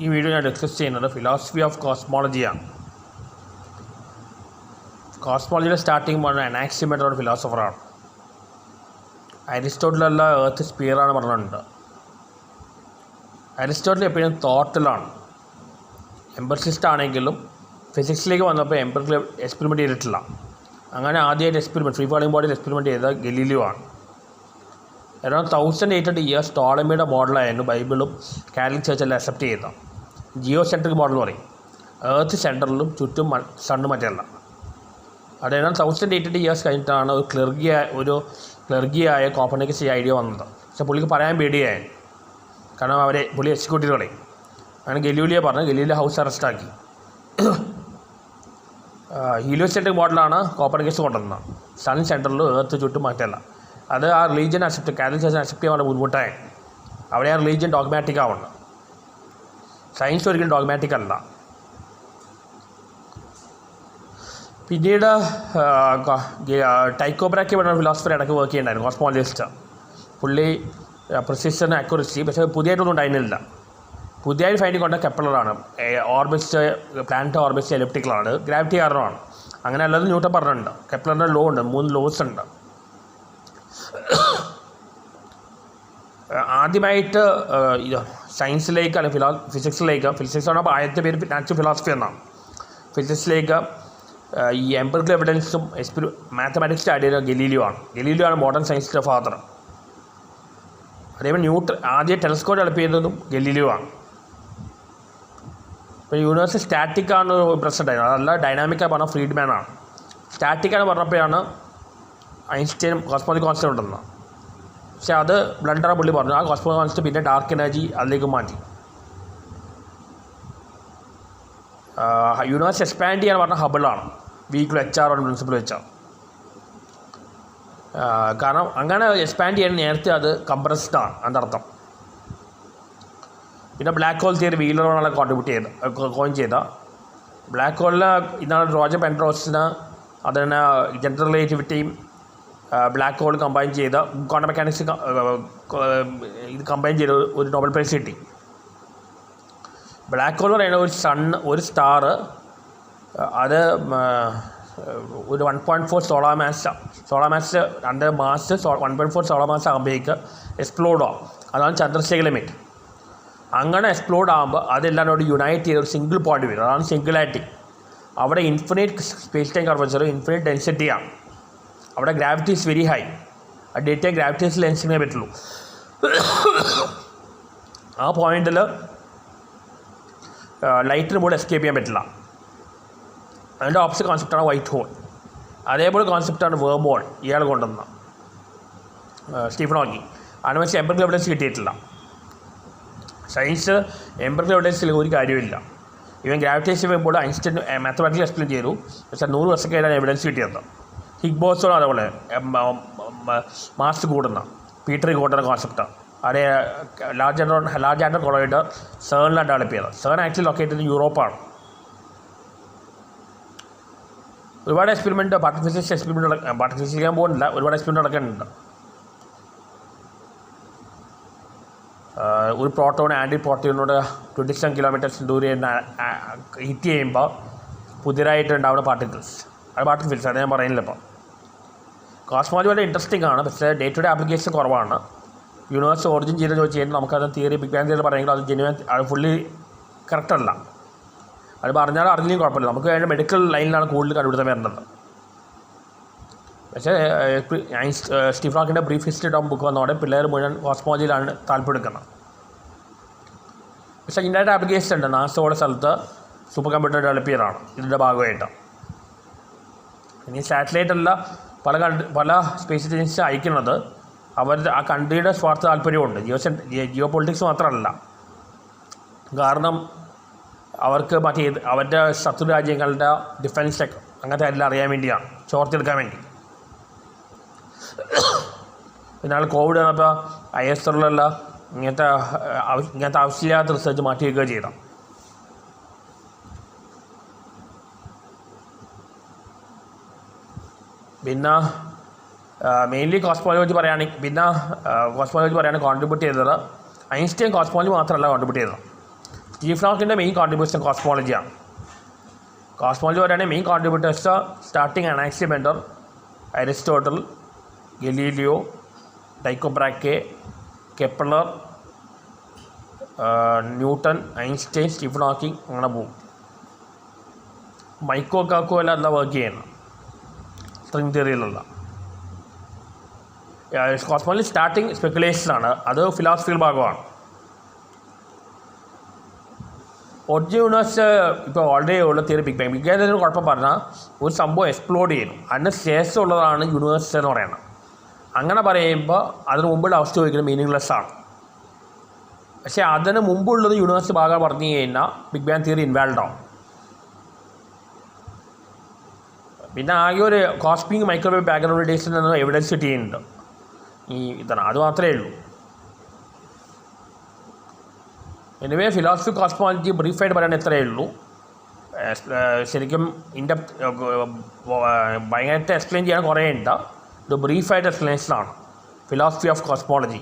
ഈ വീഡിയോ ഞാൻ ഡിസ്കസ് ചെയ്യുന്നത് ഫിലോസഫി ഓഫ് കോസ്മോളജിയാണ്. കോസ്മോളജിയുടെ സ്റ്റാർട്ടിങ് പറഞ്ഞ അനാക്സിമേറ്റർ ഒരു ഫിലോസഫറാണ്. അരിസ്റ്റോട്ടിലല്ല എർത്ത് സ്പിയറാണ് പറഞ്ഞിട്ടുണ്ട്. അരിസ്റ്റോട്ടിൽ എപ്പോഴും തോട്ടിലാണ്. എംപറിസിസ്റ്റ് ആണെങ്കിലും ഫിസിക്സിലേക്ക് വന്നപ്പോൾ എംപറിക്കൽ എക്സ്പെരിമെൻറ്റ് ചെയ്തിട്ടില്ല. അങ്ങനെ ആദ്യമായിട്ട് എക്സ്പെരിമെൻറ്റ് ഫ്രീ ഫാളിംഗ് ബോഡിയിൽ എക്സ്പെരിമെൻറ്റ് ചെയ്ത ഗലീലിയോ ആണ്. അറൗണ്ട് 1800 ഇയേഴ്സ് ടോളമിയുടെ മോഡലായിരുന്നു ബൈബിളും കാത്തലിക് ചർച്ചെല്ലാം അക്സെപ്റ്റ് ചെയ്ത ജിയോ സെൻട്രിക് മോഡൽ പറയും. എർത്ത് സെൻറ്ററിലും ചുറ്റും സണ്ണ് മറ്റല്ല. അത് അറൗണ്ട് 1800 ഇയേഴ്സ് കഴിഞ്ഞിട്ടാണ് ഒരു ക്ലർഗിയായ കോപ്പർനിക്കസ് ഈ ഐഡിയ വന്നത്. പക്ഷേ പുള്ളിക്ക് പറയാൻ പേടിയായി, കാരണം പുള്ളി എക്സിക്യൂട്ടീവ് പറയും. അങ്ങനെ ഗലീലിയോ പറഞ്ഞു. ഗലീലിയോ ഹൗസ് അറസ്റ്റാക്കി. ഹീലിയോസെൻട്രിക് മോഡലാണ് കോപ്പർനിക്കസ് കൊണ്ടുവന്നത്. സൺ സെൻറ്ററിലും എർത്ത് ചുറ്റും മറ്റല്ല. അത് ആ religion accept Catholic church accept ചെയ്യാൻ ബുദ്ധിമുട്ടായി. അവിടെ ആ റിലീജിയൻ ഡോഗ്മാറ്റിക് ആവുന്നത്. സയൻസ് ഒരിക്കലും ഡോഗ്മാറ്റിക് അല്ല. പിന്നീട് ടൈക്കോ ബ്രാക്കി പറഞ്ഞ ഫിലോസഫർ ഇടയ്ക്ക് വർക്ക് ചെയ്യുന്നുണ്ടായിരുന്നു, കോസ്മോളജിസ്റ്റ്. പുള്ളി പ്രിസിഷൻ അക്യുറസി, പക്ഷേ പുതിയതായിട്ടൊന്നും ഉണ്ടായിരുന്നില്ല. പുതിയതായി ഫൈൻഡിങ് കൊണ്ട കെപ്ലറാണ്. ഓർബിറ്റ്സ് പ്ലാനറ്റ് ഓർബിറ്റ്സ് എലിപ്റ്റിക്കലാണ്, ഗ്രാവിറ്റി കാരണമാണ്. അങ്ങനെ അല്ലാതെ ന്യൂട്ടൺ പറഞ്ഞിട്ടുണ്ട്. കെപ്ലറിൻ്റെ ലോ ഉണ്ട്, 3 ലോസ് ഉണ്ട്. ആദ്യമായിട്ട് സയൻസിലേക്ക് അല്ലെങ്കിൽ ഫിസിക്സാണ് ആദ്യത്തെ പേര് നാച്ചുറൽ ഫിലോസഫി എന്നാണ്. ഫിസിക്സിലേക്ക് ഈ എംപിറിക്കൽ എവിഡൻസും മാത്തമാറ്റിക്സ് സ്റ്റാർട്ട് ചെയ്ത ഗലീലിയോ ആണ് മോഡേൺ സയൻസിൻ്റെ ഫാദർ. അതേപോലെ ആദ്യം ടെലസ്കോപ്പ് ഡെവലപ്പ് ചെയ്തതും ഗലീലിയോ ആണ്. ഇപ്പോൾ യൂണിവേഴ്സ് സ്റ്റാറ്റിക്കാണ് പ്രശ്നം ഉണ്ടായിരുന്നത്, അതല്ല ഡൈനാമിക്കാണ് പറഞ്ഞ ഫ്രീഡ്മാനാണ്. സ്റ്റാറ്റിക്കാണ് പറഞ്ഞപ്പോഴാണ് ഐൻസ്റ്റൈൻ കോസ്മോളജി കോൺസ്റ്റൻ്റ് ഉണ്ടെന്ന്. പക്ഷേ അത് ബ്ലണ്ടറാണ് പുള്ളി പറഞ്ഞു. ആ കോസ്മോളജി കോൺസ്റ്റൻ്റ് പിന്നെ ഡാർക്ക് എനർജി അതിലേക്ക് മാറ്റി. യൂണിവേഴ്സ് എക്സ്പാൻഡ് ചെയ്യാൻ പറഞ്ഞ ഹബിളാണ്, വീക്കിൽ HR പ്രിൻസിപ്പിൾ വെച്ചാൽ. കാരണം അങ്ങനെ എക്സ്പാൻഡ് ചെയ്യാൻ നേരത്തെ അത് കംപ്രസ്ഡാണ് അതിനർത്ഥം. പിന്നെ ബ്ലാക്ക് ഹോൾ തിയറി വീലറോണാണ് കോയിൻ ചെയ്ത. ബ്ലാക്ക് ഹോളിൽ ഇതാണ് റോജർ പെൻറോസിന് അതിന് ജനറൽ റിലേറ്റിവിറ്റിയും ബ്ലാക്ക് ഹോൾ കമ്പൈൻ ചെയ്ത ക്വാണ്ടം മെക്കാനിക്സ് ഇത് കമ്പൈൻ ചെയ്ത ഒരു നോബൽ പ്രൈസ് കിട്ടി. ബ്ലാക്ക് ഹോൾ പറയുന്ന ഒരു സ്റ്റാർ അത് ഒരു 1.4 സോളാർ മാസ് അതിൻ്റെ മാസ് 1.4 സോളാർ മാസ് ആകുമ്പോഴേക്ക് എക്സ്പ്ലോഡ് ആവും. അതാണ് ചന്ദ്രശേഖർ ലിമിറ്റ്. അങ്ങനെ എക്സ്പ്ലോഡ് ആകുമ്പോൾ അതെല്ലാവരോട് യുണൈറ്റ് ചെയ്ത ഒരു സിംഗിൾ പോയിന്റ് വരും. അതാണ് സിംഗുലാരിറ്റി. അവിടെ infinite space time curvature, infinite ഡെൻസിറ്റിയാണ്. അവിടെ ഗ്രാവിറ്റി ഈസ് വെരി ഹൈ. ആ ഡേ ടൈം ഗ്രാവിറ്റേഷൻ ലെൻസിനെ പറ്റുള്ളൂ. ആ പോയിന്റിൽ ലൈറ്റിന് പോലും എസ്കേപ്പ് ചെയ്യാൻ പറ്റില്ല. അതിൻ്റെ ഓപ്പോസിറ്റ് കോൺസെപ്റ്റാണ് വൈറ്റ് ഹോൾ. അതേപോലെ കോൺസെപ്റ്റാണ് വേം ഹോൾ ഇയാൾ കൊണ്ടുവന്ന സ്റ്റീഫൻ ഹോക്കിങ്. അതിന് വെച്ച് എംപിറിക്കൽ എവിഡൻസ് കിട്ടിയിട്ടില്ല. സയൻസ് എംപിറിക്കൽ എവിഡൻസിൽ ഒരു കാര്യമില്ല. ഇവൻ ഗ്രാവിറ്റേഷൻ വരുമ്പോൾ ഐൻസ്റ്റൈൻ മാത്തമാറ്റിക്കൽ എക്സ്പ്ലെയിൻ ചെയ്തു. പക്ഷേ 100 വർഷം കഴിഞ്ഞാൽ എവിഡൻസ് കിട്ടിയത്. ഹിഗ് ബോസോൺ അതേപോലെ മാസ് കൂടുന്ന പീറ്റർ കൂടുന്ന കോൺസെപ്റ്റാണ്. അതേ ലാർജ് ആൻഡ് കൊളോയിഡ് സേണിലാണ് ഡെവലപ്പ് ചെയ്തത്. സേൺ ആക്ച്വലി ലൊക്കേറ്റഡ് യൂറോപ്പാണ്. ഒരുപാട് എക്സ്പെരിമെൻറ്റ് പാർട്ടിഫിഷ്യൽ ചെയ്യാൻ പോകുന്നില്ല, ഒരുപാട് എക്സ്പെരിമെൻറ്റ് നടക്കുന്നുണ്ട്. ഒരു പ്രോട്ടോൺ ആൻറ്റി പ്രോട്ടോണിനോട് 27 കിലോമീറ്റേഴ്സ് ദൂരെ ഹിറ്റ് ചെയ്യുമ്പോൾ പുതിയതായിട്ട് ഉണ്ടാവുന്ന പാർട്ടിക്കിൾസ്, അത് പാർട്ടിക്കിൾസ് അത് ഞാൻ പറയുന്നില്ല. ഇപ്പോൾ കോസ്മോളജി വളരെ ഇൻട്രസ്റ്റിംഗ് ആണ്, പക്ഷേ ഡേ ടു ഡേ ആപ്ലിക്കേഷൻ കുറവാണ്. യൂണിവേഴ്സ് ഒറിജിൻ ചെയ്ത് ചോദിച്ചു കഴിഞ്ഞാൽ നമുക്കത് തിയറി ബിഗ് ബാങ് തിയറി പറയുമെങ്കിൽ അത് ജെന്യുവൻ, അത് ഫുള്ളി കറക്റ്റല്ല. അത് പറഞ്ഞാൽ അറിഞ്ഞെങ്കിലും കുഴപ്പമില്ല. നമുക്ക് അതിൻ്റെ മെഡിക്കൽ ലൈനിലാണ് കൂടുതൽ കണ്ടുപിടുത്തം വരുന്നത്. പക്ഷേ സ്റ്റീഫൻ ഹോക്കിൻ്റെ ബ്രീഫ് ഹിസ്റ്ററി ഓഫ് ബുക്ക് വന്നതോടെ പിള്ളേർ മുഴുവൻ കോസ്മോളജിയിലാണ് താല്പര്യമെടുക്കുന്നത്. പക്ഷേ ഇതിൻ്റെ ആപ്ലിക്കേഷൻ ഉണ്ട്. നാസയുടെ സ്ഥലത്ത് സൂപ്പർ കമ്പ്യൂട്ടർ ഡെവലപ്പ് ചെയ്തതാണ് ഇതിൻ്റെ ഭാഗമായിട്ട്. ഇനി സാറ്റലൈറ്റല്ല പല സ്പേസ് ഏജൻസി അയക്കുന്നത് അവരുടെ ആ കൺട്രിയുടെ സ്വാർത്ഥ താല്പര്യമുണ്ട്. ജിയോ പൊളിറ്റിക്സ് മാത്രമല്ല. കാരണം അവർക്ക് അവരുടെ ശത്രു രാജ്യങ്ങളുടെ ഡിഫൻസ് അങ്ങനത്തെ എല്ലാം അറിയാൻ വേണ്ടിയാണ്, ചോർത്തെടുക്കാൻ വേണ്ടി. പിന്നെ കോവിഡ് വന്നപ്പോൾ ISROയിലുള്ള ഇങ്ങനത്തെ ആവശ്യമില്ലാത്ത റിസർച്ച് മാറ്റി വയ്ക്കുക ചെയ്ത. പിന്നെ മെയിൻലി കോസ്മോളജി പറയുകയാണെങ്കിൽ കോൺട്രിബ്യൂട്ട് ചെയ്തത് ഐൻസ്റ്റൈൻ കോസ്മോളജി മാത്രമല്ല കോൺട്രിബ്യൂട്ട് ചെയ്തത്. സ്റ്റീഫൻ ഹോക്കിൻ്റെ മെയിൻ കോൺട്രിബ്യൂഷൻ കോസ്മോളജിയാണ്. കോസ്മോളജി പറയുകയാണെങ്കിൽ main contributors starting Anaximander, Aristotle, Galileo, Tycho Brahe, Kepler, Newton, Einstein, Stephen Hawking, അങ്ങനെ പോകും. മൈക്കോ കാക്കോ എല്ലാം എന്താ വർക്ക് ചെയ്യണം സ്ട്രിങ് തിയറിയിലുള്ള. കോസ്മോളജി സ്റ്റാർട്ടിങ് സ്പെക്കുലേഷനാണ്, അത് ഫിലോസഫിയുടെ ഭാഗമാണ്. ഒറിജിൻ യൂണിവേഴ്സ് ഇപ്പോൾ ഓൾറെഡി ഉള്ള തിയറി ബിഗ് ബാങ്. ബിഗ് ബാങ്ങിന് കുഴപ്പം പറഞ്ഞാൽ ഒരു സംഭവം എക്സ്പ്ലോഡ് ചെയ്യുന്നു, അതിന് ശേഷമുള്ളതാണ് യൂണിവേഴ്സ് എന്ന് പറയുന്നത്. അങ്ങനെ പറയുമ്പോൾ അതിന് മുമ്പുള്ള അവസ്ഥ ചോദിക്കുന്നത് മീനിങ്ലെസ് ആണ്. പക്ഷേ അതിന് മുമ്പുള്ളത് യൂണിവേഴ്സ് ഭാഗം പറഞ്ഞു കഴിഞ്ഞാൽ ബിഗ് ബാങ് തിയറി ഇൻവാൽഡ് ആവും. പിന്നെ ആകെ ഒരു കോസ്മിക് മൈക്രോവേവ് ബാക്ക്ഗ്രൗണ്ട് റേഡിയേഷൻ എന്ന എവിഡൻസ് കിട്ടിയിട്ടുണ്ട് ഈ ഇതാണ്, അത് മാത്രമേ ഉള്ളൂ. എനിവേ ഫിലോസഫി കോസ്മോളജി ബ്രീഫായിട്ട് പറയാൻ ഇത്രയേ ഉള്ളൂ. ശരിക്കും ഭയങ്കരമായിട്ട് എക്സ്പ്ലെയിൻ ചെയ്യാൻ കുറേ ഉണ്ട്. ഇത് ബ്രീഫായിട്ട് എക്സ്പ്ലനേഷനാണ് ഫിലോസഫി ഓഫ് കോസ്മോളജി.